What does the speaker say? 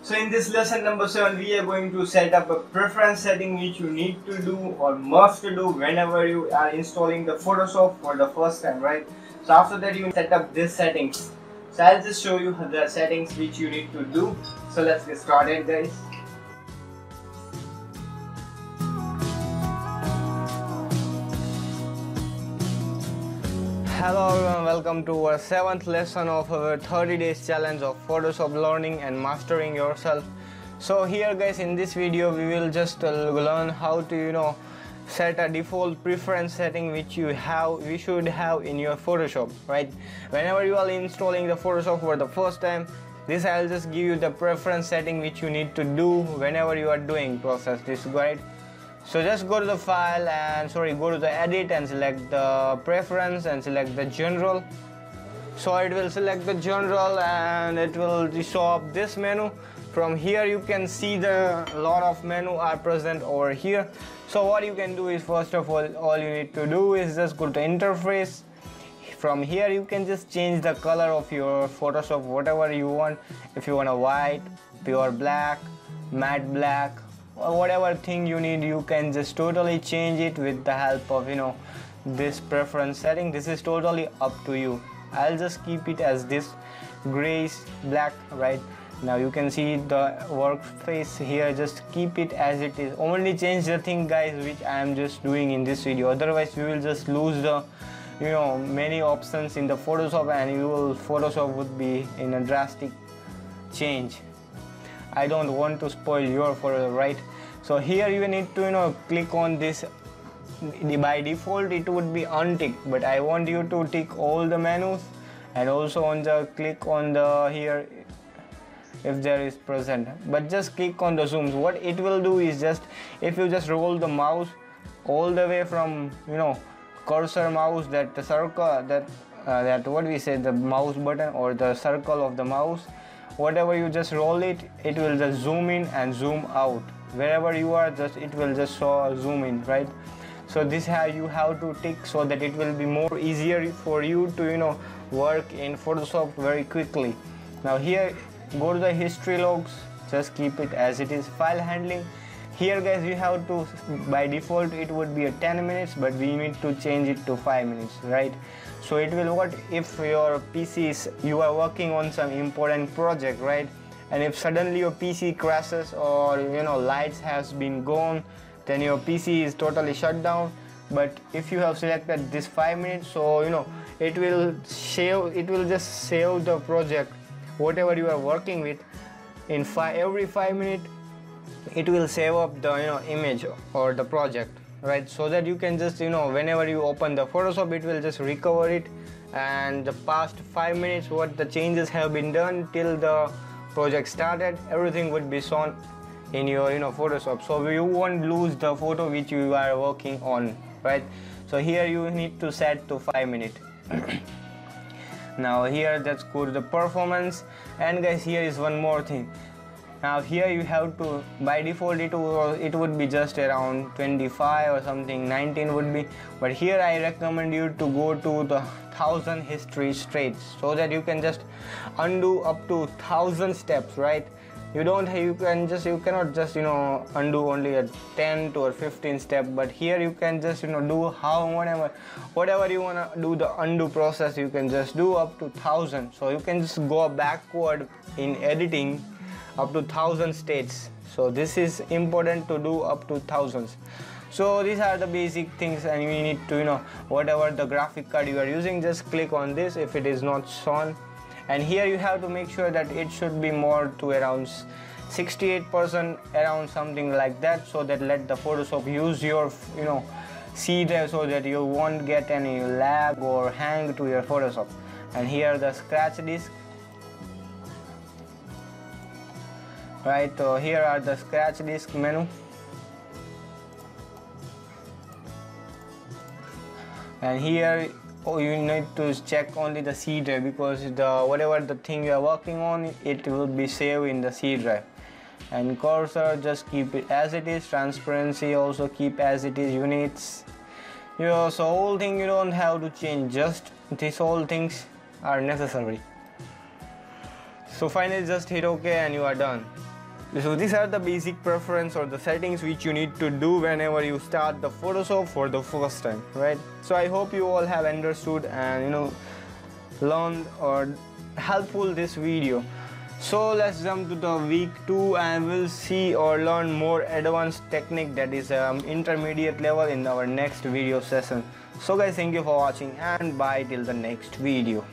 So in this lesson number 7, we are going to set up a preference setting which you need to do or must do whenever you are installing the Photoshop for the first time, right? So after that you set up these settings. So I'll just show you the settings which you need to do. So let's get started, guys. Hello everyone, welcome to our 7th lesson of our 30 days challenge of Photoshop learning and mastering yourself. So here guys, in this video we will just learn how to set a default preference setting which you should have in your Photoshop, right? Whenever you are installing the Photoshop for the first time, this I'll just give you the preference setting which you need to do whenever you are doing process this, right? So just go to the file and go to the edit and select the preference and select the general. So it will select the general and it will show up this menu. From here you can see the lot of menu are present over here. So what you can do is, first of all you need to do is just go to interface. From here you can just change the color of your Photoshop whatever you want. If you want a white, pure black, matte black, or whatever thing you need, you can just totally change it with the help of this preference setting. This is totally up to you. I'll just keep it as this grayish black. Right now you can see the workspace here, just keep it as it is. Only change the thing guys which I am just doing in this video, otherwise we will just lose the many options in the Photoshop and Photoshop would be in a drastic change. I don't want to spoil your Photoshop, right? So here you need to click on this. By default it would be unticked, but I want you to tick all the menus and also on the click on the here if there is present, but just click on the zooms. What it will do is, just if you just roll the mouse all the way from cursor mouse, that the circle, that what we say, the mouse button or the circle of the mouse, whatever you just roll it, it will just zoom in and zoom out. Wherever you are, it will just show zoom in, right? So this how you have to tick so that it will be more easier for you to work in Photoshop very quickly. Now here, go to the history logs, just keep it as it is. File handling, here guys you have to, by default it would be a 10 minutes, but we need to change it to 5 minutes, right? So it will, what if your PC is, you are working on some important project, right? And if suddenly your PC crashes or lights has been gone, then your PC is totally shut down. But if you have selected this 5 minutes, so it will just save the project whatever you are working with in every 5 minutes. It will save up the image or the project, right? So that you can just whenever you open the Photoshop, it will just recover it, and the past 5 minutes what the changes have been done till the project started, everything would be shown in your Photoshop, so you won't lose the photo which you are working on, right? So here you need to set to 5 minutes. Now here, let's go to the performance, and guys here is one more thing. Now here you have to, by default it would be just around 25 or something, 19 would be, but here I recommend you to go to the 1000 history straight, so that you can just undo up to 1000 steps, right? You cannot just undo only a 10 to a 15 step, but here you can just do whatever you want to do the undo process, you can just do up to 1000. So you can just go backward in editing up to 1000 states. So this is important to do up to thousands. So these are the basic things, and you need to whatever the graphic card you are using, just click on this if it is not shown. And here you have to make sure that it should be more to around 68%, around something like that, so that let the Photoshop use your C drive, so that you won't get any lag or hang to your Photoshop. And here the scratch disk, right? So here are the scratch disk menu, and here you need to check only the C drive, because whatever the thing you are working on, it will be saved in the C drive. And cursor, just keep it as it is. Transparency also keep as it is. Units, so whole thing you don't have to change, just these all things are necessary. So finally just hit OK and you are done. So these are the basic preference or the settings which you need to do whenever you start the Photoshop for the first time, right? So I hope you all have understood and learned or helpful this video. So let's jump to the week 2 and we'll see or learn more advanced technique that is intermediate level in our next video session. So guys, thank you for watching and bye till the next video.